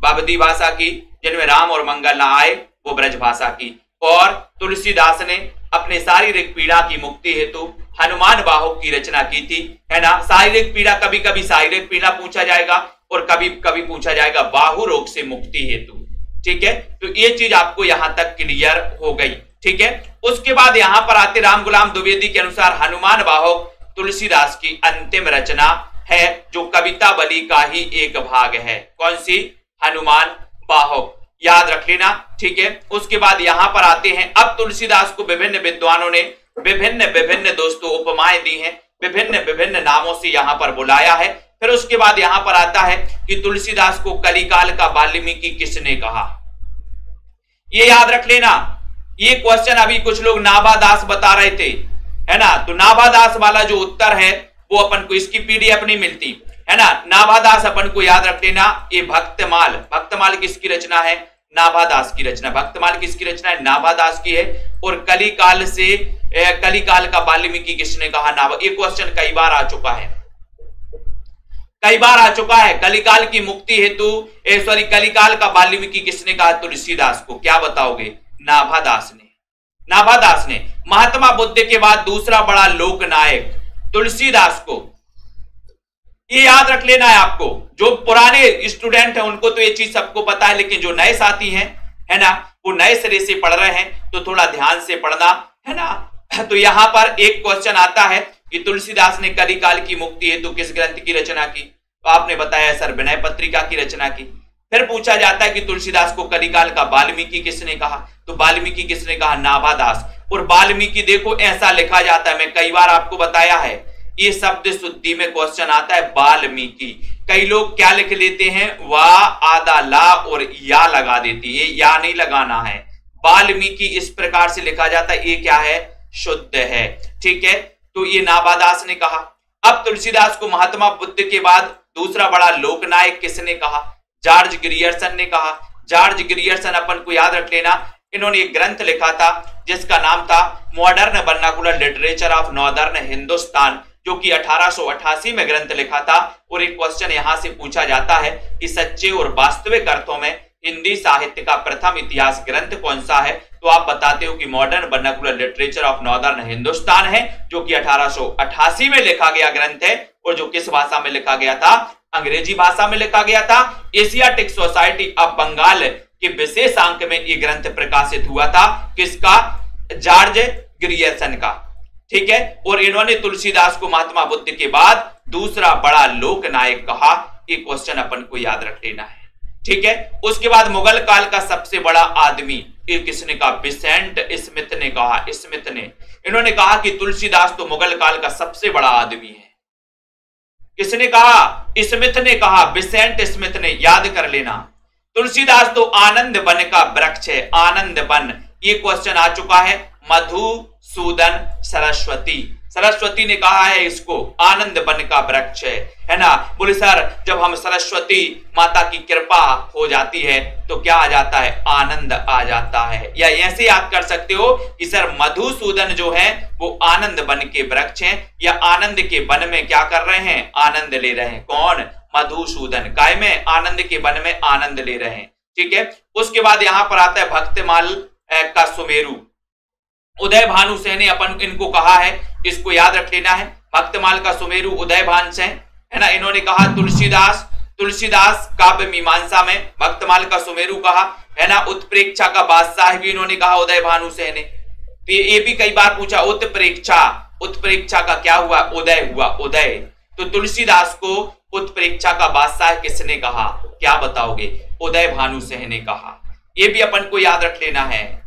बाबदी भाषा की, जिनमें राम और मंगल ना आए वो ब्रज भाषा की। और तुलसीदास ने अपने शारीरिक पीड़ा की मुक्ति हेतु हनुमान बाहुक की रचना की थी, है ना। शारीरिक पीड़ा, कभी कभी शारीरिक पीड़ा पूछा जाएगा और कभी कभी पूछा जाएगा बाहु रोग से मुक्ति हेतु। ठीक है, तो ये चीज आपको यहां तक क्लियर हो गई। ठीक है, उसके बाद यहां पर आते राम गुलाम द्विवेदी के अनुसार हनुमान बाहुक तुलसीदास की अंतिम रचना है, जो कवितावली का ही एक भाग है। कौन सी? हनुमान बाहुक, याद रख लेना। ठीक है, उसके बाद यहां पर आते हैं, अब तुलसीदास को विभिन्न विद्वानों ने विभिन्न विभिन्न दोस्तों उपमाएं दी हैं, विभिन्न विभिन्न नामों से यहां पर बुलाया है। फिर उसके बाद यहां पर आता है कि तुलसीदास को कलिकाल का वाल्मीकि किसने कहा, ये याद रख लेना। ये क्वेश्चन अभी कुछ लोग नाभादास बता रहे थे, है ना, तो नाभादास वाला जो उत्तर है वो अपन को, इसकी पीडीएफ नहीं मिलती, है ना। नाभादास अपन को याद रख लेना। ये भक्तमाल, भक्तमाल किसकी रचना है? नाभादास की रचना। भक्तमाल किसकी रचना है? नाभादास की है। और कलिकाल से कलिकाल का वाल्मीकि किसने कहा? नाभा। ये क्वेश्चन कई बार आ चुका है, कई बार आ चुका है। कलिकाल की मुक्ति हेतु सॉरी कलिकाल का वाल्मीकि किसने कहा? तुलसीदास को। क्या बताओगे? नाभादास ने। नाभादास ने। महात्मा बुद्ध के बाद दूसरा बड़ा लोकनायक तुलसीदास को, ये याद रख लेना है आपको। जो पुराने स्टूडेंट हैं उनको तो ये चीज सबको पता है, लेकिन जो नए साथी हैं, है ना, वो नए सिरे से पढ़ रहे हैं तो थोड़ा ध्यान से पढ़ना, है ना। तो यहां पर एक क्वेश्चन आता है कि तुलसीदास ने कलिकाल की मुक्ति हेतु किस ग्रंथ की रचना की? तो आपने बताया सर विनय पत्रिका की रचना की। फिर पूछा जाता है कि तुलसीदास को कलिकाल का वाल्मीकि किसने कहा? तो वाल्मीकि किसने कहा? नाभादास। और वाल्मीकि देखो ऐसा लिखा जाता है, मैं कई बार आपको बताया है, ये शब्द शुद्धि में क्वेश्चन आता है वाल्मीकि। कई लोग क्या लिख लेते हैं? वाह आधा ला और या लगा देती है, या नहीं लगाना है। वाल्मीकि इस प्रकार से लिखा जाता है, ये क्या है? शुद्ध है। ठीक है, तो ये नाभादास ने कहा। अब तुलसीदास को महात्मा बुद्ध के बाद दूसरा बड़ा लोकनायक किसने कहा? जॉर्ज ग्रियर्सन ने कहा। जॉर्ज ग्रियर्सन अपन को याद रख लेना, इन्होंने एक ग्रंथ लिखा था जिसका नाम था modern vernacular literature of northern Hindustan, जो कि 1888 में ग्रंथ लिखा था। और एक क्वेश्चन यहां से पूछा जाता है कि सच्चे और वास्तविक अर्थों में हिंदी साहित्य का प्रथम इतिहास ग्रंथ कौन सा है? तो आप बताते हो कि modern vernacular literature of northern Hindustan है, जो कि 1888 में लिखा गया ग्रंथ है। और जो किस भाषा में लिखा गया था? अंग्रेजी भाषा में लिखा गया था। एशियाटिक सोसाइटी ऑफ बंगाल के विशेषांक में यह ग्रंथ प्रकाशित हुआ था। किसका? जॉर्ज ग्रियर्सन का। ठीक है, और इन्होंने तुलसीदास को महात्मा बुद्ध के बाद दूसरा बड़ा लोकनायक कहा। ये क्वेश्चन अपन को याद रख लेना है। ठीक है, उसके बाद मुगल काल का सबसे बड़ा आदमी ये किसने कहा? विसेंट स्मिथ ने कहा। स्मिथ ने, इन्होंने कहा कि तुलसीदास तो मुगल काल का सबसे बड़ा आदमी है। किसने कहा? स्मिथ ने कहा, विसेंट स्मिथ ने, याद कर लेना। तुलसीदास तो आनंद वन का वृक्ष है। आनंद वन, ये क्वेश्चन आ चुका है। मधुसूदन सरस्वती, सरस्वती ने कहा है इसको आनंद वन का वृक्ष है ना। बोले सर जब हम सरस्वती माता की कृपा हो जाती है तो क्या आ जाता है, आनंद आ जाता है। या ऐसे याद कर सकते हो कि सर मधुसूदन जो है वो आनंद वन के वृक्ष हैं, या आनंद के वन में क्या कर रहे हैं, आनंद ले रहे हैं। कौन, मधुसूदन, काय में, आनंद के वन में आनंद ले रहे हैं। ठीक है, उसके बाद यहां पर आता है भक्तमाल का सुमेरु। उदय भानु सेन ने अपन इनको कहा है, इसको याद रख लेना है। भक्तमाल का सुमेरु उदय भानु सेन है ना। इन्होंने कहा तुलसीदास काव्य मीमांसा में भक्तमाल का सुमेरु कहा है ना। उत्प्रेक्षा का बादशाह भी इन्होंने कहा उदय भानु सेन ने। तो ये भी कई बार पूछा, उत्प्रेक्षा का क्या हुआ, उदय हुआ, उदय। तो तुलसीदास को उत्प्रेक्षा का बादशाह किसने कहा, क्या बताओगे, उदय भानु सेन ने कहा। ये भी अपन को याद रख लेना है।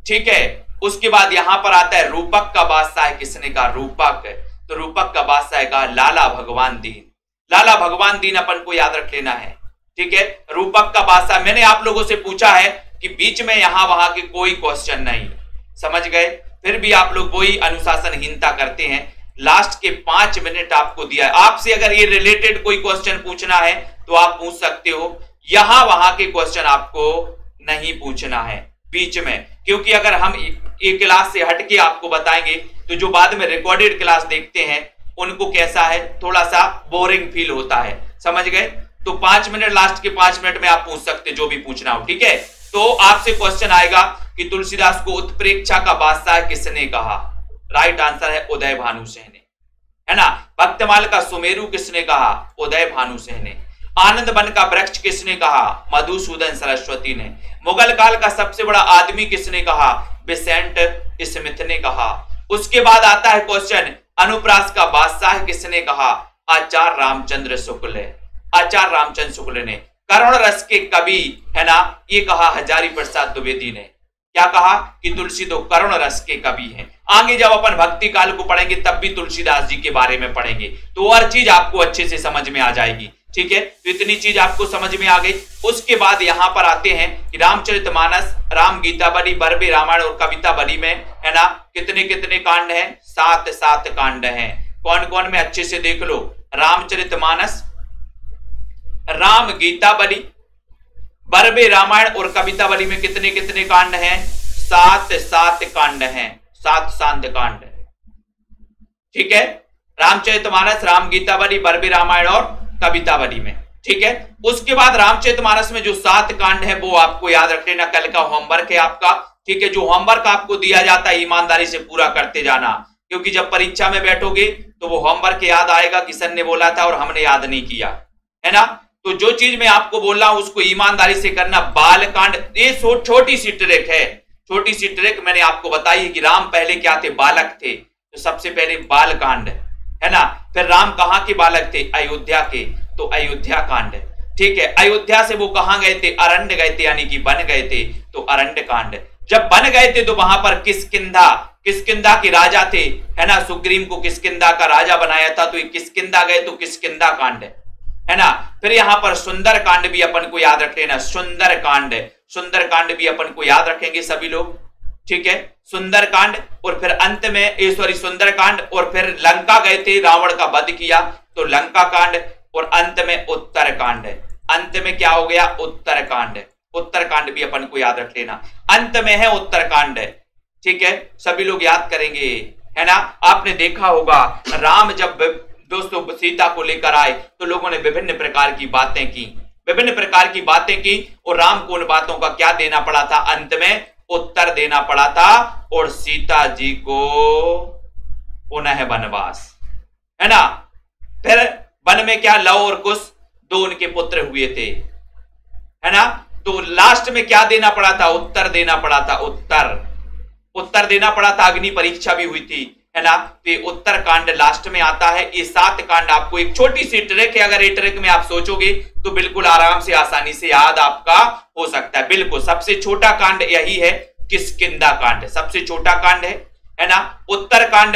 ठीक है, उसके बाद यहां पर आता है रूपक का बादशाह किसने कहा, रूपक। तो रूपक का बादशाह कहा लाला भगवान दीन। लाला भगवान दीन अपन को याद रख लेना है। ठीक है, रूपक का बादशाह। मैंने आप लोगों से पूछा है कि बीच में यहां वहां के कोई क्वेश्चन नहीं, समझ गए, फिर भी आप लोग वही अनुशासनहीनता करते हैं। लास्ट के 5 मिनट आपको दिया है। आपसे अगर ये रिलेटेड कोई क्वेश्चन पूछना है तो आप पूछ सकते हो, यहां वहां के क्वेश्चन आपको नहीं पूछना है बीच में, क्योंकि अगर हम एक क्लास से हटके आपको बताएंगे तो जो बाद में रिकॉर्डेड क्लास देखते हैं उनको कैसा है, थोड़ा सा बोरिंग फील होता है, समझ गए। तो 5 मिनट, लास्ट के 5 मिनट में आप पूछ सकते जो भी पूछना हो। ठीक है, तो आपसे क्वेश्चन आएगा कि तुलसीदास को उत्प्रेक्षा का बादशाह किसने कहा, राइट आंसर है उदय भानु सेन ने, है ना। भक्तमाल का सुमेरु किसने कहा, उदय भानु सेन ने। आनंद वन का वृक्ष किसने कहा, मधुसूदन सरस्वती ने। मुगल काल का सबसे बड़ा आदमी किसने कहा, विसेंट स्मिथ ने कहा। उसके बाद आता है क्वेश्चन, अनुप्रास का बादशाह किसने कहा, आचार्य रामचंद्र शुक्ल। आचार्य रामचंद्र शुक्ल ने। करुण रस के कवि है ना, ये कहा हजारी प्रसाद द्विवेदी ने। क्या कहा कि तुलसी तो करुण रस के कवि हैं। आगे जब अपन भक्ति काल को पढ़ेंगे तब भी तुलसीदास जी के बारे में पढ़ेंगे तो हर चीज आपको अच्छे से समझ में आ जाएगी। ठीक है, तो इतनी चीज आपको समझ में आ गई। उसके बाद यहां पर आते हैं कि रामचरितमानस, राम गीतावली, बरबे रामायण और कवितावली में है ना कितने कितने कांड हैं, 7 कांड हैं। कौन कौन में अच्छे से देख लो, रामचरितमानस, राम गीतावली, बरबे रामायण और कवितावली में कितने कितने कांड हैं, 7 कांड हैं, 7 शांत कांड। ठीक है, रामचरितमानस, राम गीतावली, बरबे रामायण और कवितावली में। ठीक है, उसके बाद रामचरितमानस में जो 7 कांड है वो आपको याद रख लेना, कल का होमवर्क है आपका। ठीक है, जो होमवर्क आपको दिया जाता है ईमानदारी से पूरा करते जाना, क्योंकि जब परीक्षा में बैठोगे तो वो होमवर्क याद आएगा कि सर ने बोला था और हमने याद नहीं किया, है ना। तो जो चीज मैं आपको बोल रहा हूं उसको ईमानदारी से करना। बाल कांड, ये छोटी सी ट्रिक है, छोटी सी ट्रिक मैंने आपको बताई है कि राम पहले क्या थे, बालक थे, तो सबसे पहले बाल कांड है ना। फिर राम कहां के बालक थे, अयोध्या के, तो अयोध्या कांड। ठीक है, अयोध्या से वो कहां गए थे, अरण्य गए थे, यानी कि बन गए थे, तो अरण्य कांड। जब बन गए थे तो वहां पर किष्किंधा के राजा थे, है ना, सुग्रीव को किष्किंधा का राजा बनाया था, तो ये किष्किंधा गए तो किष्किंधा कांड है ना। फिर यहां पर सुंदर कांड भी अपन को याद रख लेना, सुंदर कांड भी अपन को याद रखेंगे सभी लोग। ठीक है, सुंदर कांड, और फिर अंत में सुंदर कांड, और फिर लंका गए थे, रावण का वध किया, तो लंका कांड, और अंत में उत्तर कांड। अंत में क्या हो गया, उत्तर कांड भी अपन को याद रख लेना, अंत में है उत्तर कांड। ठीक है, सभी लोग याद करेंगे, है ना। आपने देखा होगा राम जब दोस्तों सीता को लेकर आए तो लोगों ने विभिन्न प्रकार की बातें की, और राम को उन बातों का क्या देना पड़ा था, अंत में उत्तर देना पड़ा था, और सीता जी को पुनः वनवास, है ना। फिर वन में क्या, लव और कुश 2 उनके पुत्र हुए थे, है ना। तो लास्ट में क्या देना पड़ा था, उत्तर देना पड़ा था, उत्तर देना पड़ा था। अग्नि परीक्षा भी हुई थी, है ना। तो ये उत्तर कांड लास्ट में आता है। ये 7 कांड आपको, एक छोटी सी ट्रिक है, अगर ये ट्रिक में आप सोचोगे तो बिल्कुल आराम से आसानी से याद आपका हो सकता है। बिल्कुल सबसे छोटा कांड यही है, किष्किंधा कांड सबसे छोटा कांड है ना। उत्तर कांड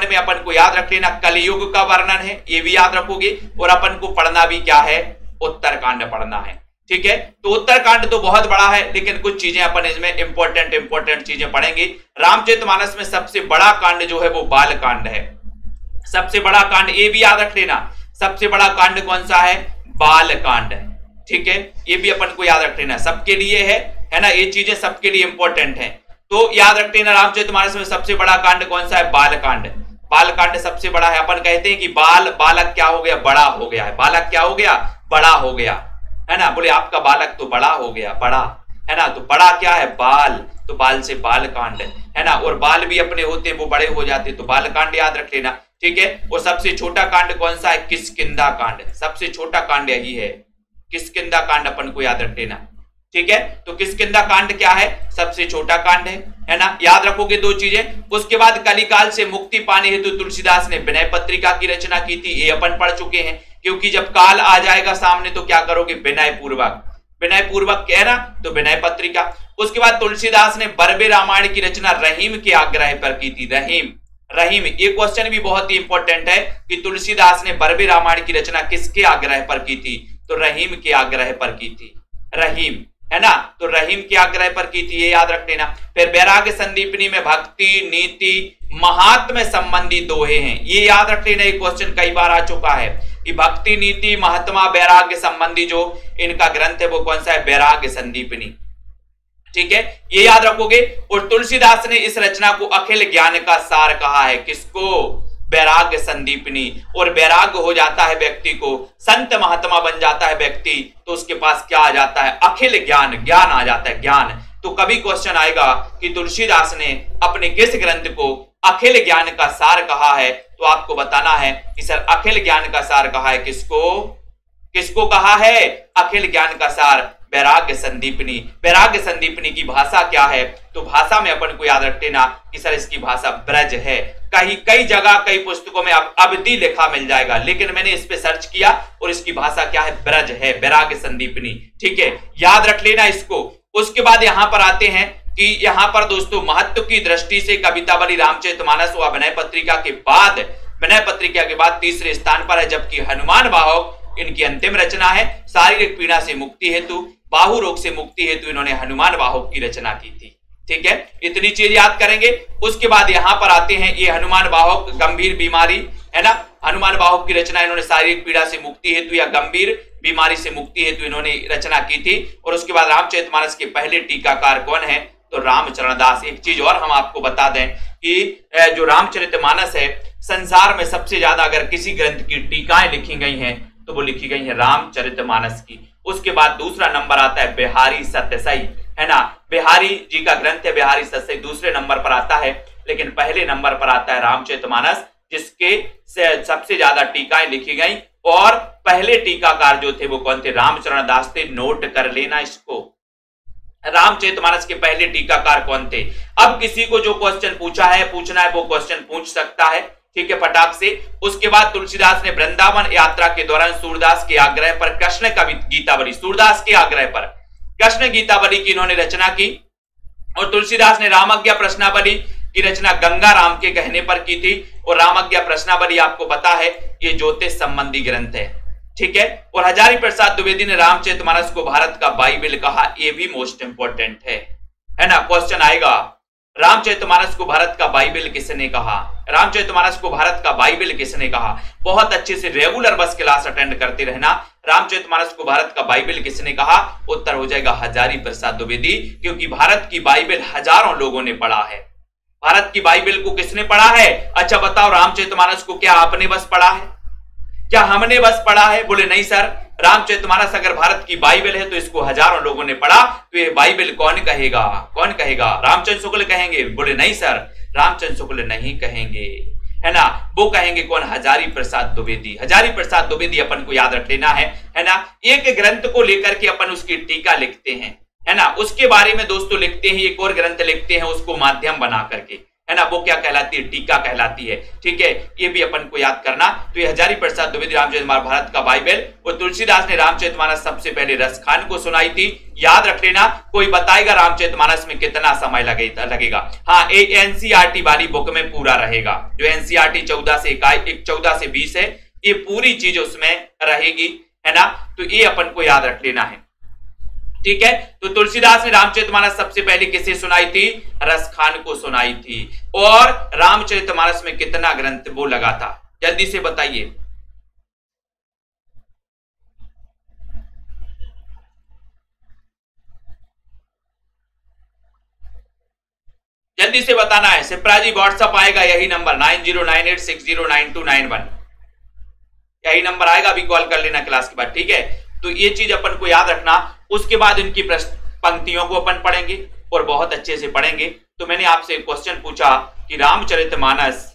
में अपन को याद रख लेना, कलयुग का वर्णन है, ये भी याद रखोगे, और अपन को पढ़ना भी क्या है, उत्तर कांड पढ़ना है। ठीक है। तो उत्तरकांड तो बहुत बड़ा है, लेकिन कुछ चीजें अपन इसमें इंपॉर्टेंट चीजें पढ़ेंगे। रामचरितमानस में सबसे बड़ा कांड जो है वो बाल कांड है। सबसे बड़ा कांड ये भी याद रख लेना, सबसे बड़ा कांड कौन सा है? बाल कांड है, ठीक है। ये भी अपन को याद रख लेना, सबके लिए है ना, ये चीजें सबके लिए इंपॉर्टेंट है। तो याद रख लेना रामचरितमानस में सबसे बड़ा कांड कौन सा है? बाल कांड। बाल कांड सबसे बड़ा है। अपन कहते हैं कि बालक क्या हो गया? बड़ा हो गया है। बालक क्या हो गया? बड़ा हो गया, है ना। बोले आपका बालक तो बड़ा हो गया, बड़ा, है ना। तो बड़ा क्या है? बाल, तो बाल से बाल कांड, है ना। और बाल भी अपने होते हैं, वो बड़े हो जाते, तो बाल कांड याद रख लेना, ठीक है। और सबसे छोटा कांड कौन सा है? किष्किंधा कांड। सबसे छोटा कांड यही है, किष्किंधा कांड अपन को याद रख लेना, ठीक है। तो किष्किंधा कांड क्या है? सबसे छोटा कांड है ना। याद रखोगे दो चीजें। उसके बाद कलिकाल से मुक्ति पाने हेतु तुलसीदास ने विनय पत्रिका की रचना की थी, ये अपन पढ़ चुके हैं। क्योंकि जब काल आ जाएगा सामने तो क्या करोगे? विनय पूर्वक है ना, तो विनय पत्रिका। उसके बाद तुलसीदास ने बरबे रामायण की रचना रहीम के आग्रह पर की थी। रहीम, ये क्वेश्चन भी बहुत ही इंपॉर्टेंट है कि तुलसीदास ने बरबे रामायण की रचना किसके आग्रह पर की थी? तो रहीम के आग्रह पर की थी, रहीम, है ना। तो रहीम के आग्रह पर की थी, ये याद रख लेना। फिर वैराग्य संदीपनी में भक्ति, नीति, महात्म्य संबंधी दोहे हैं, ये याद रख लेना। ये क्वेश्चन कई बार आ चुका है कि भक्ति, नीति, महात्मा, वैराग्य संबंधी जो इनका ग्रंथ है वो कौन सा है? वैराग्य संदीपनी, ठीक है, ये याद रखोगे। और तुलसीदास ने इस रचना को अखिल ज्ञान का सार कहा है। किसको? वैराग्य संदीपनी। और वैराग्य हो जाता है व्यक्ति को, संत महात्मा बन जाता है व्यक्ति, तो उसके पास क्या आ जाता है? अखिल ज्ञान, ज्ञान आ जाता है, ज्ञान। तो कभी क्वेश्चन आएगा कि तुलसीदास ने अपने किस ग्रंथ को अखिल ज्ञान का सार कहा है, तो आपको बताना है कि सर अखिल ज्ञान का सार कहा है किसको कहा है? अखिल ज्ञान का सार वैराग्य संदीपनी। वैराग्य संदीपनी की भाषा क्या है? तो भाषा में अपन को याद रख लेना कि सर इसकी भाषा ब्रज है। कई जगह कई पुस्तकों में अवधि लिखा मिल जाएगा, लेकिन मैंने इस पे सर्च किया और इसकी भाषा क्या है? ब्रज है, वैराग्य संदीपनी, ठीक है, याद रख लेना इसको। उसके बाद यहां पर आते हैं कि यहां पर दोस्तों महत्व की दृष्टि से कवितावली रामचरितमानस व विनय पत्रिका के बाद तीसरे स्थान पर है, जबकि हनुमान वाहक इनकी अंतिम रचना है। शारीरिक पीड़ा से मुक्ति हेतु, बाहु रोग से मुक्ति हेतु इन्होंने हनुमान वाहक की रचना की थी, ठीक है। इतनी चीज याद करेंगे। उसके बाद यहां पर आते हैं, ये हनुमान वाहक गंभीर बीमारी, है ना, हनुमान वाहक की रचना इन्होंने शारीरिक पीड़ा से मुक्ति हेतु या गंभीर बीमारी से मुक्ति हेतु इन्होंने रचना की थी। और उसके बाद रामचरितमानस के पहले टीकाकार कौन है? तो रामचरण दास। एक चीज और हम आपको बता दें कि जो रामचरितमानस है, संसार में सबसे ज्यादा अगर किसी ग्रंथ की टीकाएं लिखी गई हैं तो वो लिखी गई है रामचरितमानस की। उसके बाद दूसरा नंबर आता है बिहारी सत्यसाई, है ना, बिहारी जी का ग्रंथ है बिहारी सत्यसाई, दूसरे नंबर पर आता है। लेकिन पहले नंबर पर आता है रामचरितमानस, जिसके सबसे ज्यादा टीकाएं लिखी गई। और पहले टीकाकार जो थे वो कौन थे? रामचरण दास थे। नोट कर लेना इसको, रामचरितमानस के पहले टीकाकार कौन थे। अब किसी को जो क्वेश्चन पूछना है वो क्वेश्चन पूछ सकता है, ठीक है, फटाक से। उसके बाद तुलसीदास ने वृंदावन यात्रा के दौरान सूरदास के आग्रह पर कृष्ण गीतावली, सूरदास के आग्रह पर कृष्ण गीतावली की इन्होंने रचना की। और तुलसीदास ने रामज्ञा प्रश्नावली की रचना गंगा राम के कहने पर की थी। और रामज्ञा प्रश्नावली आपको पता है ये ज्योतिष संबंधी ग्रंथ है, ठीक है। और हजारी प्रसाद द्विवेदी ने रामचरितमानस को भारत का बाइबल कहा, ये भी मोस्ट इंपोर्टेंट है ना। क्वेश्चन आएगा, रामचरितमानस को भारत का बाइबल किसने कहा? रामचरितमानस को भारत का बाइबल किसने कहा? बहुत अच्छे से रेगुलर बस क्लास अटेंड करते रहना। रामचरितमानस को भारत का बाइबल किसने कहा? उत्तर हो जाएगा हजारी प्रसाद द्विवेदी, क्योंकि भारत की बाइबल हजारों लोगों ने पढ़ा है। भारत की बाइबल को किसने पढ़ा है? अच्छा बताओ, रामचरितमानस को क्या आपने बस पढ़ा है? क्या हमने बस पढ़ा है? बोले नहीं सर, रामचरितमानस अगर भारत की बाइबल है तो इसको हजारों लोगों ने पढ़ा, तो ये बाइबल कौन कहेगा? रामचंद्र शुक्ल कहेंगे? बोले नहीं सर, रामचंद्र शुक्ल नहीं कहेंगे, है ना, वो कहेंगे कौन? हजारी प्रसाद द्विवेदी। हजारी प्रसाद द्विवेदी अपन को याद रख लेना है ना। एक ग्रंथ को लेकर के अपन उसकी टीका लिखते हैं, है ना, उसके बारे में दोस्तों लिखते हैं, एक और ग्रंथ लिखते हैं उसको माध्यम बना करके, है ना, वो क्या कहलाती है? टीका कहलाती है, ठीक है। ये भी अपन को याद करना। तो ये हजारी प्रसाद द्विवेदी रामचरितमानस भारत का बाइबल। और तुलसीदास ने रामचरितमानस सबसे पहले रसखान को सुनाई थी, याद रख लेना। कोई बताएगा रामचरितमानस में कितना समय लगेगा? हाँ, एनसीईआरटी वाली बुक में पूरा रहेगा, जो एनसीईआरटी 14 से 20 है, ये पूरी चीज उसमें रहेगी, है ना। तो ये अपन को याद रख लेना है। ठीक है। तो तुलसीदास ने रामचरितमानस सबसे पहले किसे सुनाई थी? रसखान को सुनाई थी। और रामचरितमानस में कितना ग्रंथ वो लगा था? जल्दी से बताइए। जल्दी से बताना है। सिप्रा जी व्हाट्सअप आएगा, यही नंबर 9098609291, यही नंबर आएगा, अभी कॉल कर लेना क्लास के बाद, ठीक है। तो ये चीज अपन को याद रखना। उसके बाद इनकी पंक्तियों को अपन पढ़ेंगे और बहुत अच्छे से पढ़ेंगे। तो मैंने आपसे एक क्वेश्चन पूछा कि रामचरितमानस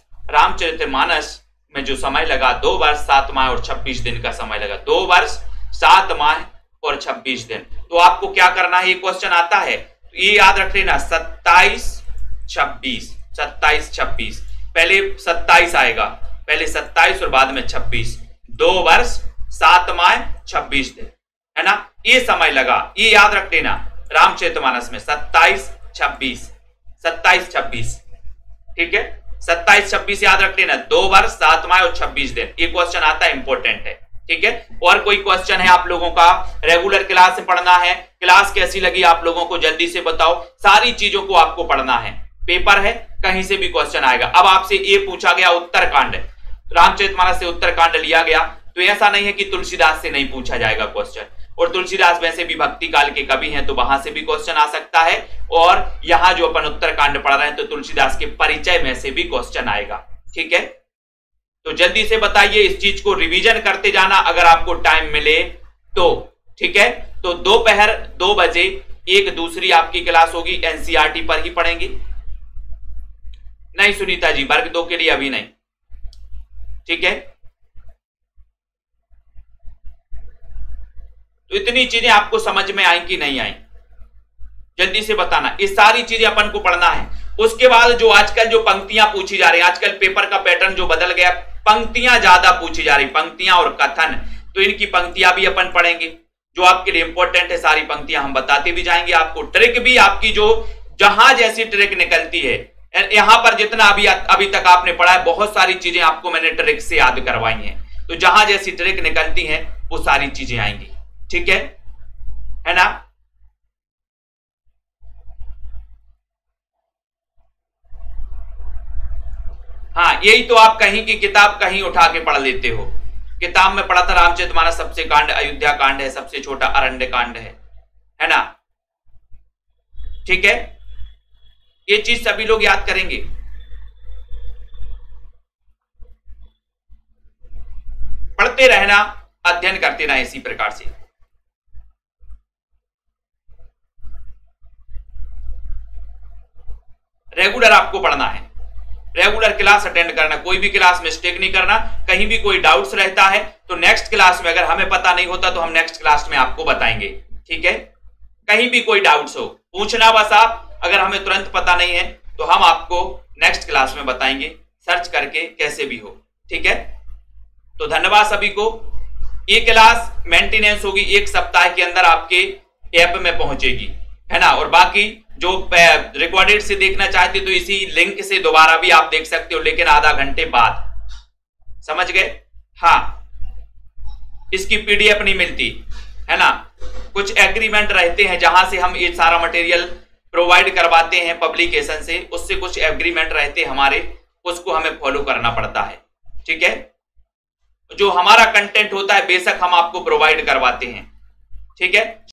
में जो समय लगा 2 वर्ष 7 माह और 26 दिन का समय लगा, 2 वर्ष 7 माह और 26 दिन। तो आपको क्या करना है, ये क्वेश्चन आता है तो ये याद रख लेना, 27-26, 27-26, पहले 27 आएगा, पहले 27 और बाद में 26, 2 वर्ष 7 माह 26 दिन, है ना। ये समय लगा, ये याद रख लेना रामचरितमानस में 27-26, 27-26, ठीक है। 27-26 याद रख लेना, 2 वर्ष 7 माह और 26 दिन। ये क्वेश्चन आता है, इंपॉर्टेंट है, ठीक है। और कोई क्वेश्चन है आप लोगों का? रेगुलर क्लास से पढ़ना है। क्लास कैसी लगी आप लोगों को जल्दी से बताओ। सारी चीजों को आपको पढ़ना है, पेपर है, कहीं से भी क्वेश्चन आएगा। अब आपसे ये पूछा गया उत्तरकांड, रामचरितमानस से उत्तरकांड लिया गया, तो ऐसा नहीं है कि तुलसीदास से नहीं पूछा जाएगा क्वेश्चन। और तुलसीदास वैसे भी भक्ति काल के कवि हैं, तो वहां से भी क्वेश्चन आ सकता है। और यहां जो अपन उत्तरकांड पढ़ रहे हैं तो तुलसीदास के परिचय में से भी क्वेश्चन आएगा, ठीक है। तो जल्दी से बताइए, इस चीज को रिवीजन करते जाना अगर आपको टाइम मिले तो, ठीक है। तो दोपहर 2 बजे एक दूसरी आपकी क्लास होगी, एनसीईआरटी पर ही पढ़ेंगे। नहीं सुनीता जी, वर्ग 2 के लिए अभी नहीं, ठीक है। तो इतनी चीजें आपको समझ में आई कि नहीं आई, जल्दी से बताना। ये सारी चीजें अपन को पढ़ना है। उसके बाद जो आजकल जो पंक्तियां पूछी जा रही है, आजकल पेपर का पैटर्न जो बदल गया, पंक्तियां ज्यादा पूछी जा रही, पंक्तियां और कथन, तो इनकी पंक्तियां भी अपन पढ़ेंगे जो आपके लिए इंपॉर्टेंट है। सारी पंक्तियां हम बताते भी जाएंगे आपको। ट्रिक भी आपकी जो जहां जैसी ट्रिक निकलती है, यहां पर जितना अभी तक आपने पढ़ा है, बहुत सारी चीजें आपको मैंने ट्रिक से याद करवाई हैं। तो जहां जैसी ट्रिक निकलती है वो सारी चीजें आएंगी, ठीक है ना। हाँ, यही तो आप कहीं की किताब कहीं उठा के पढ़ लेते हो। किताब में पढ़ा था रामचरितमानस सबसे कांड अयोध्या कांड है, सबसे छोटा अरण्य कांड है ना, ठीक है। ये चीज सभी लोग याद करेंगे। पढ़ते रहना, अध्ययन करते रहना इसी प्रकार से। रेगुलर आपको पढ़ना है, रेगुलर क्लास अटेंड करना, कोई भी क्लास मिस्टेक नहीं करना। कहीं भी कोई डाउट्स रहता है तो नेक्स्ट क्लास में, अगर हमें पता नहीं होता तो हम नेक्स्ट क्लास में आपको बताएंगे, ठीक है। कहीं भी कोई डाउट्स हो पूछना बस आप, अगर हमें तुरंत पता नहीं है तो हम आपको नेक्स्ट क्लास में बताएंगे, सर्च करके कैसे भी हो, ठीक है। तो धन्यवाद सभी को। ये क्लास मेंटेनेंस होगी, 1 सप्ताह के अंदर आपके ऐप में पहुंचेगी, है ना। और बाकी जो रिकॉर्डेड से देखना चाहते तो इसी लिंक से दोबारा भी आप देख सकते हो, लेकिन आधा घंटे बाद, समझ गए। हाँ, इसकी पीडीएफ नहीं मिलती, है ना। कुछ एग्रीमेंट रहते हैं जहां से हम ये सारा मटेरियल प्रोवाइड करवाते हैं पब्लिकेशन से, उससे कुछ एग्रीमेंट रहते हैं हमारे, उसको हमें फॉलो करना पड़ता है, ठीक है। जो हमारा कंटेंट होता है बेशक हम आपको प्रोवाइड करवाते हैं, ठीक है।